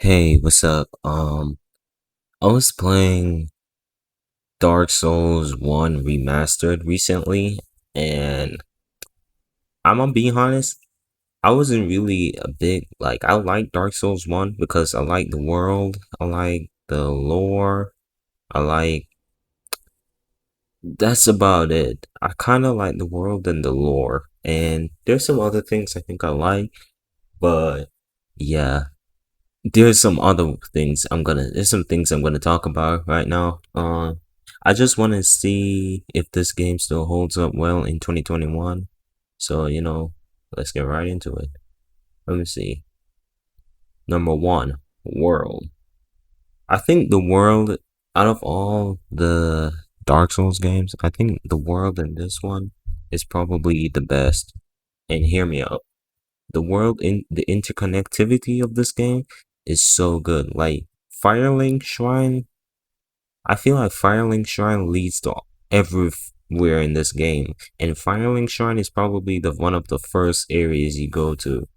Hey, what's up? I was playing Dark Souls 1 Remastered recently, and I'm gonna be honest, I wasn't really a big I like Dark Souls 1 because I like the world, I like the lore, I like that's about it. I kind of like the world and the lore, and there's some other things I think I like, but yeah, there's some things I'm gonna talk about right now. I just want to see if this game still holds up well in 2021. So, let's get right into it. Let me see. Number one, world. I think the world, out of all the Dark Souls games, I think the world in this one is probably the best. And hear me out. The interconnectivity of this game is so good. Like Firelink Shrine, I feel like Firelink Shrine leads to everywhere in this game, and Firelink Shrine is probably the one of the first areas you go to.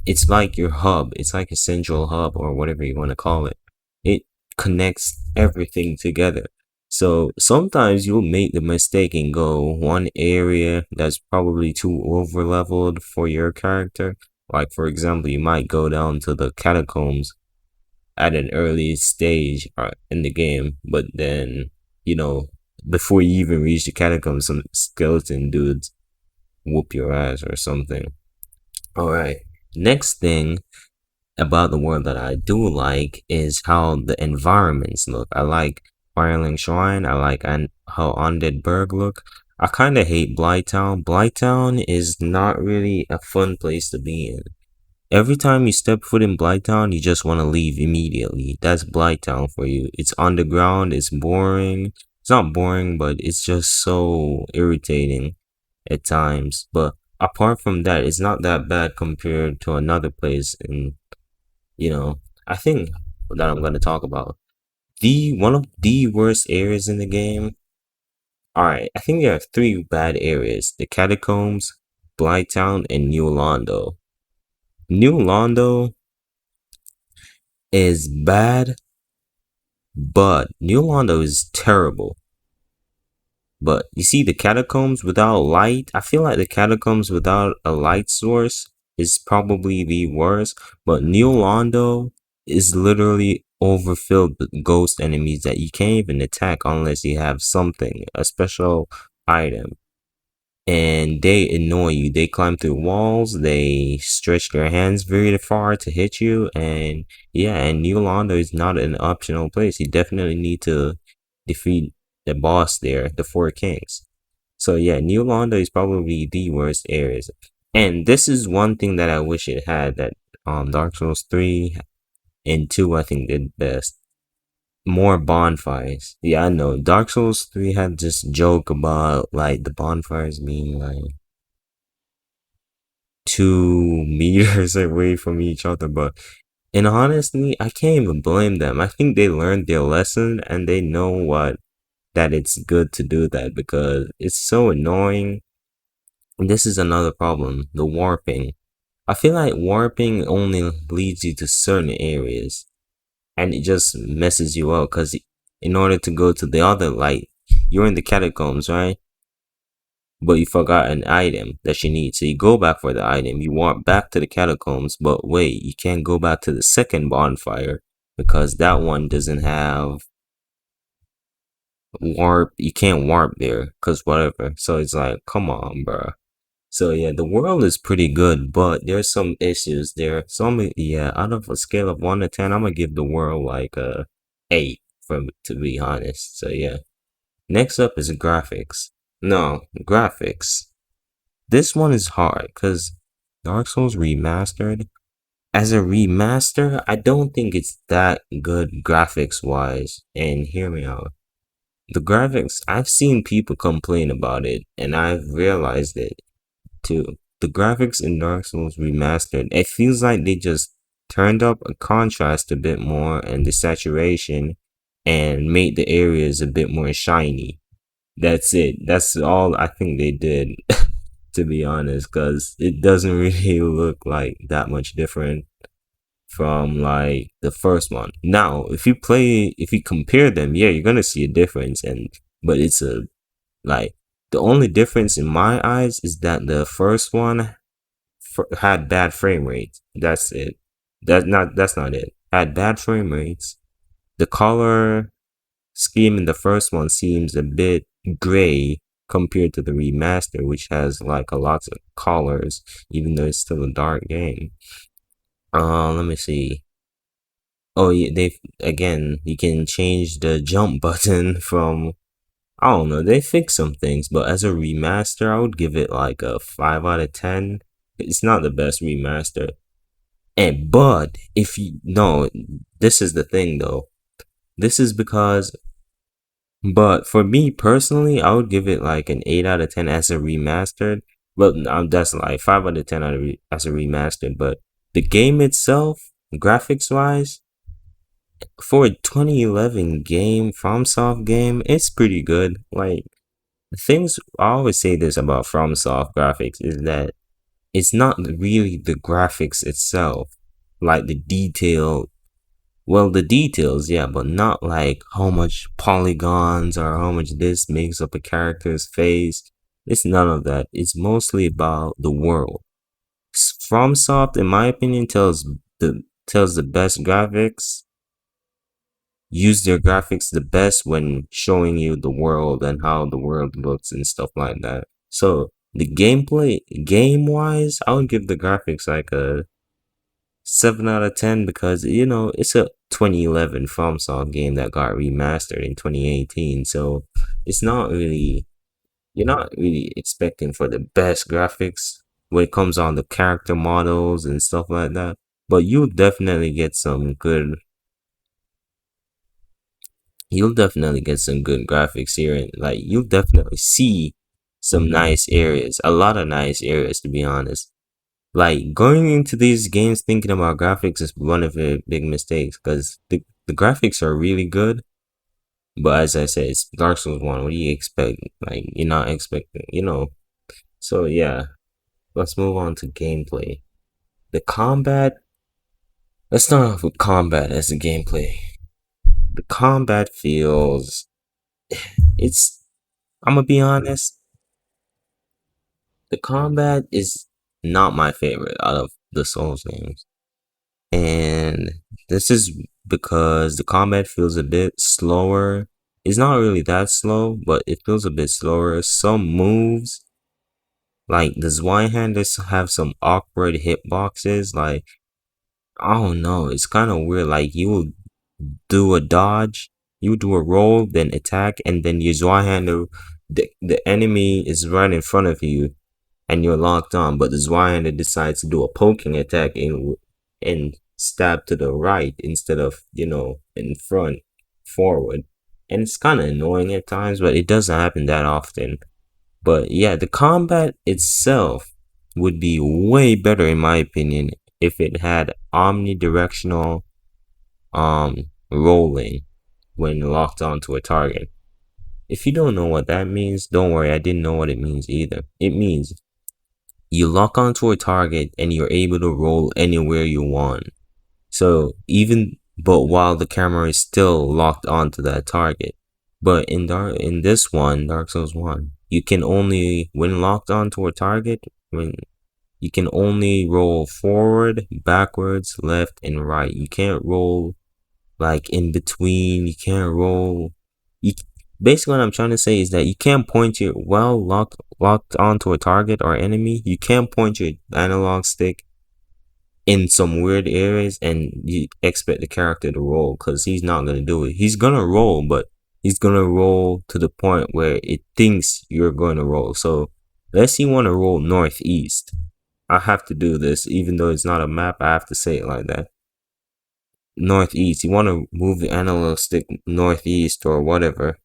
It's like your hub. It's like a central hub or whatever you want to call it. It connects everything together. So sometimes you'll make the mistake and go one area that's probably too over leveled for your character. Like for example, you might go down to the catacombs at an early stage in the game, but then you know before you even reach the catacombs, some skeleton dudes whoop your ass or something. All right. Next thing about the world that I do like is how the environments look. I like Firelink Shrine. I like how Undead Burg look. I kind of hate Blighttown. Blighttown is not really a fun place to be in. Every time you step foot in Blighttown, you just want to leave immediately. That's Blighttown for you. It's underground. It's boring. It's not boring, but it's just so irritating at times. But apart from that, it's not that bad compared to another place in I think that I'm gonna talk about the one of the worst areas in the game. All right, I think there are three bad areas: the catacombs, Blighttown, and New Londo. New Londo is bad, but New Londo is terrible. But you see, the catacombs without light, I feel like the catacombs without a light source is probably the worst. But New Londo is literally overfilled with ghost enemies that you can't even attack unless you have something, a special item. And they annoy you. They climb through walls, they stretch their hands very far to hit you, and yeah, and New Londo is not an optional place. You definitely need to defeat the boss there, the Four Kings. So yeah, New Londo is probably the worst areas. And this is one thing that I wish it had that Dark Souls 3 and 2 I think did best. More bonfires. Yeah, I know. Dark Souls 3 had this joke about like the bonfires being like 2 meters away from each other, but and honestly, I can't even blame them. I think they learned their lesson and they know what that it's good to do that because it's so annoying. And this is another problem, the warping. I feel like warping only leads you to certain areas and it just messes you up because in order to go to the other light, you're in the catacombs, right? But you forgot an item that you need. So you go back for the item, you walk back to the catacombs, but wait, you can't go back to the second bonfire because that one doesn't have warp. You can't warp there because whatever. So it's like, come on, bro. So yeah, the world is pretty good, but there's some issues there. Yeah, out of a scale of 1 to 10, I'm gonna give the world like a 8 from to be honest. So yeah. Next up is graphics. No, graphics. This one is hard because Dark Souls Remastered. As a remaster, I don't think it's that good graphics wise. And hear me out. The graphics, I've seen people complain about it, and I've realized it too. The graphics in Dark Souls Remastered, it feels like they just turned up a contrast a bit more and the saturation and made the areas a bit more shiny. That's it. That's all I think they did, to be honest, because it doesn't really look like that much different. from like the first one. Now, if you compare them, yeah, you're gonna see a difference, and but it's a like the only difference in my eyes is that the first one had bad frame rates. That's it. That's not it. Had bad frame rates. The color scheme in the first one seems a bit gray compared to the remaster, which has like a lot of colors, even though it's still a dark game. Let me see. Oh, yeah, they again. You can change the jump button from. I don't know. They fixed some things, but as a remaster, I would give it like a 5 out of 10. It's not the best remaster. And but if you no, this is the thing though. This is because but for me personally, I would give it like an 8 out of 10 as a remastered. Well, that's like 5 out of 10 as a remastered. But the game itself, graphics wise, for a 2011 game, FromSoft game, it's pretty good. Like things, I always say this about FromSoft graphics is that it's not really the graphics itself, like the detail. Well, the details, yeah, but not like how much polygons or how much this makes up a character's face. It's none of that. It's mostly about the world. FromSoft, in my opinion, tells the best graphics. Use their graphics the best when showing you the world and how the world looks and stuff like that. So the gameplay, game wise, I would give the graphics like a 7 out of 10 because it's a 2011 FromSoft game that got remastered in 2018. So it's not really you're not really expecting for the best graphics when it comes on the character models and stuff like that. But you'll definitely get some good graphics here, and like you'll definitely see some nice areas, a lot of nice areas to be honest. Like going into these games thinking about graphics is one of the big mistakes because the graphics are really good, but as I said, it's Dark Souls 1. What do you expect? Like you're not expecting. So yeah, let's move on to gameplay. The combat. Let's start off with combat as the gameplay. The combat feels. It's. I'm gonna be honest. The combat is not my favorite out of the Souls games. And this is because the combat feels a bit slower. It's not really that slow, but it feels a bit slower. Some moves, like the Zweihanders, have some awkward hitboxes. Like, I don't know, it's kind of weird. Like, you will do a dodge, you do a roll, then attack, and then your Zweihander, the enemy is right in front of you, and you're locked on, but the Zweihander decides to do a poking attack and stab to the right instead of, in front, forward. And it's kind of annoying at times, but it doesn't happen that often. But yeah, the combat itself would be way better in my opinion if it had omnidirectional rolling when locked onto a target. If you don't know what that means, don't worry, I didn't know what it means either. It means you lock onto a target and you're able to roll anywhere you want. But while the camera is still locked onto that target. But in this one, Dark Souls 1, you can only when locked onto a target, when you can only roll forward, backwards, left, and right. You can't roll like in between. You can't roll. You basically what I'm trying to say is that you can't point your locked onto a target or enemy. You can't point your analog stick in some weird areas and you expect the character to roll because he's not gonna do it. He's gonna roll, but he's gonna roll to the point where it thinks you're going to roll. So let's say you want to roll northeast. I have to do this even though it's not a map. I have to say it like that. Northeast. You want to move the analog stick northeast or whatever.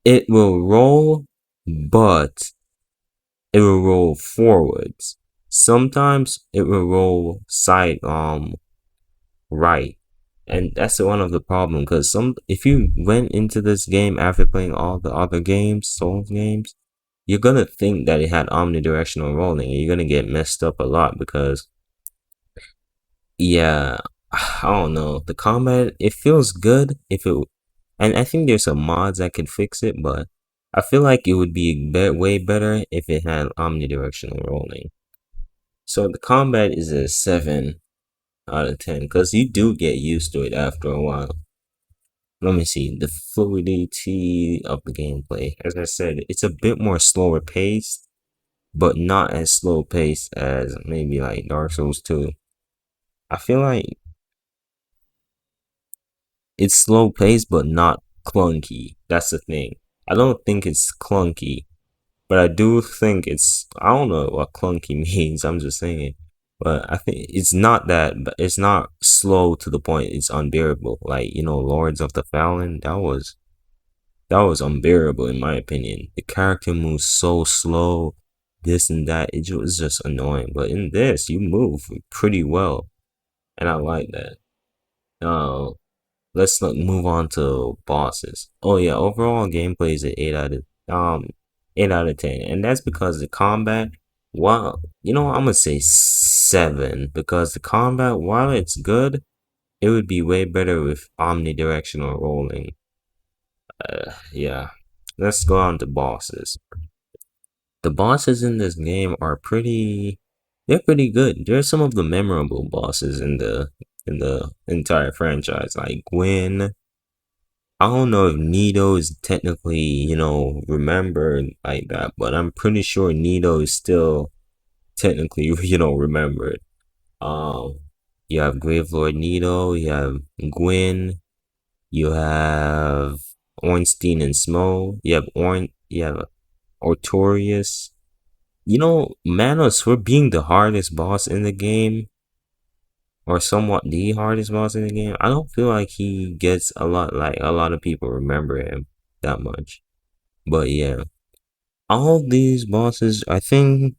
It will roll, but it will roll forwards. Sometimes it will roll right, and that's one of the problem because if you went into this game after playing all the other games, Souls games, you're gonna think that it had omnidirectional rolling, and you're gonna get messed up a lot because Yeah, I don't know. The combat, it feels good if it, and I think there's some mods that could fix it, but I feel like it would be way better if it had omnidirectional rolling. So the combat is a 7 out of 10 because you do get used to it after a while. Let me see the fluidity of the gameplay. As I said, it's a bit more slower paced, but not as slow paced as maybe like Dark Souls 2. I feel like it's slow paced, but not clunky. That's the thing. I don't think it's clunky, but I do think it's. I don't know what clunky means. I'm just saying it. But I think it's not that. But it's not slow to the point it's unbearable. Like Lords of the Fallen. That was unbearable in my opinion. The character moves so slow. This and that. It was just annoying. But in this, you move pretty well, and I like that. Uh, let's move on to bosses. Oh yeah, overall gameplay is an 8 out of 10, and that's because the combat. Well, I'm gonna say 7 because the combat, while it's good, it would be way better with omnidirectional rolling. Yeah, let's go on to bosses. The bosses in this game are pretty. They're pretty good. They're some of the memorable bosses in the entire franchise, like Gwen. I don't know if Nito is technically, remembered like that, but I'm pretty sure Nito is still technically, remembered. Um, you have Gravelord Nito, you have Gwyn, you have Ornstein and Smo, you have Artorias. Manos for being the hardest boss in the game, or somewhat the hardest boss in the game. I don't feel like he gets a lot of people remember him that much. But yeah, all these bosses, I think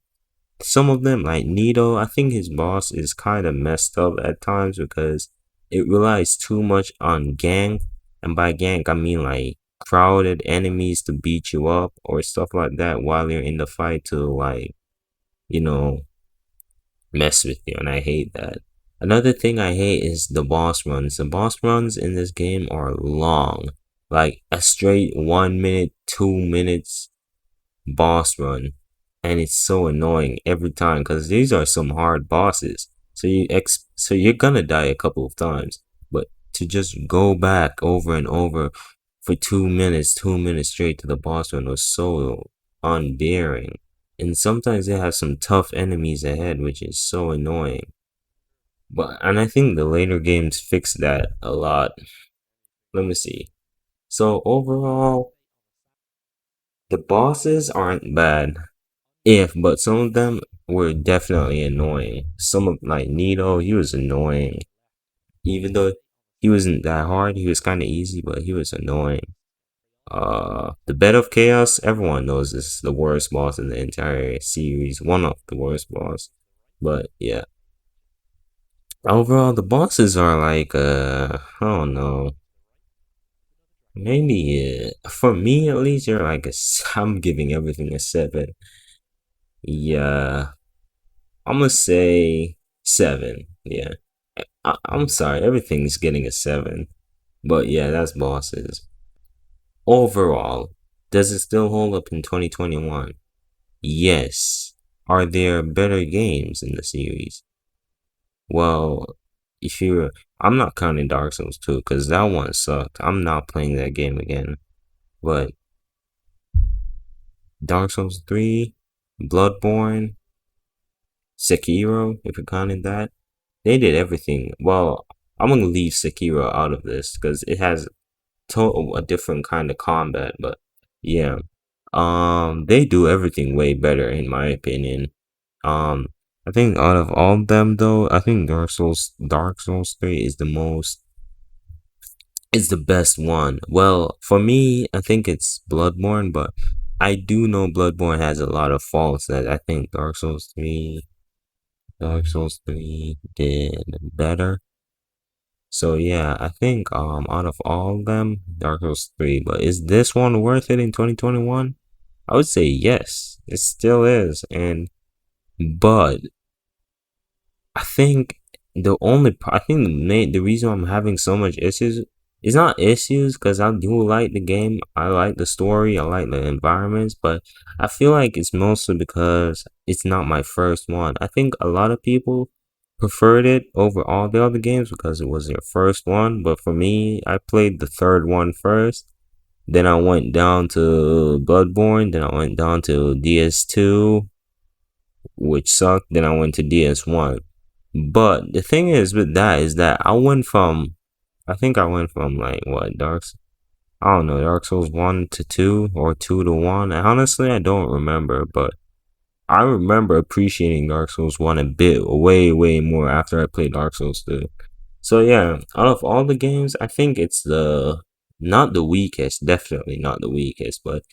some of them, like Nito, I think his boss is kind of messed up at times because it relies too much on gank. And by gank, I mean like crowded enemies to beat you up or stuff like that while you're in the fight to like, you know, mess with you. And I hate that. Another thing I hate is the boss runs. The boss runs in this game are long. Like a straight 1 minute, 2 minutes boss run, and it's so annoying every time because these are some hard bosses. So you're gonna die a couple of times, but to just go back over and over for 2 minutes, 2 minutes straight to the boss run was so unbearing. And sometimes they have some tough enemies ahead, which is so annoying. And I think the later games fix that a lot. Let me see. So overall, the bosses aren't bad. But some of them were definitely annoying. Some of like Nito, he was annoying. Even though he wasn't that hard, he was kind of easy, but he was annoying. The Bed of Chaos, everyone knows this is the worst boss in the entire series, one of the worst boss. But yeah, overall the bosses are like I don't know, maybe for me at least they're like I'm giving everything a 7. Yeah, I'm gonna say 7. Yeah. I'm sorry, everything's getting a 7. But yeah, that's bosses. Overall, does it still hold up in 2021? Yes. Are there better games in the series? Well, if you're. I'm not counting Dark Souls 2 because that one sucked. I'm not playing that game again. But Dark Souls 3, Bloodborne, Sekiro, if you're counting that, they did everything. Well, I'm gonna leave Sekiro out of this because it has total a different kind of combat. But yeah, they do everything way better in my opinion. Um, I think out of all of them though, I think Dark Souls 3 is the best one. Well, for me, I think it's Bloodborne, but I do know Bloodborne has a lot of faults that I think Dark Souls 3 did better. So yeah, I think out of all of them, Dark Souls 3, but is this one worth it in 2021? I would say yes. It still is. But I think I think the reason I'm having so much issues is not issues because I do like the game, I like the story, I like the environments, but I feel like it's mostly because it's not my first one. I think a lot of people preferred it over all the other games because it was their first one, but for me, I played the third one first. Then I went down to Bloodborne, then I went down to DS2, which sucked. Then I went to DS1. But the thing is with that is that I think I went from like what I don't know, Dark Souls 1 to 2 or 2 to 1. And honestly, I don't remember, but I remember appreciating Dark Souls 1 a bit, way more after I played Dark Souls 2. So yeah, out of all the games, I think it's not the weakest, definitely not the weakest, but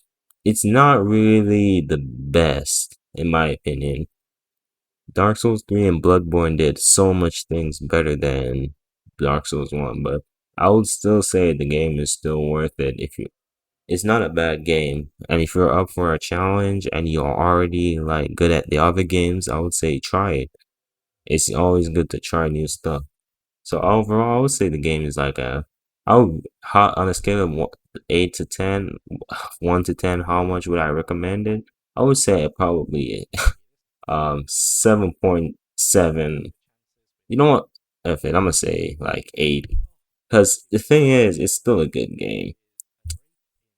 it's not really the best in my opinion. Dark Souls 3 and Bloodborne did so much things better than Dark Souls 1, but I would still say the game is still worth it if you it's not a bad game. And if you're up for a challenge and you're already like good at the other games, I would say try it. It's always good to try new stuff. So overall, I would say the game is like I would on a scale of 8 to 10, 1 to 10, how much would I recommend it? I would say probably 7.7. You know what? F it, I'm gonna say like 8. Because the thing is, it's still a good game.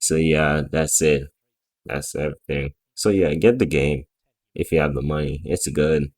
So yeah, that's it. That's everything. So yeah, get the game if you have the money. It's good.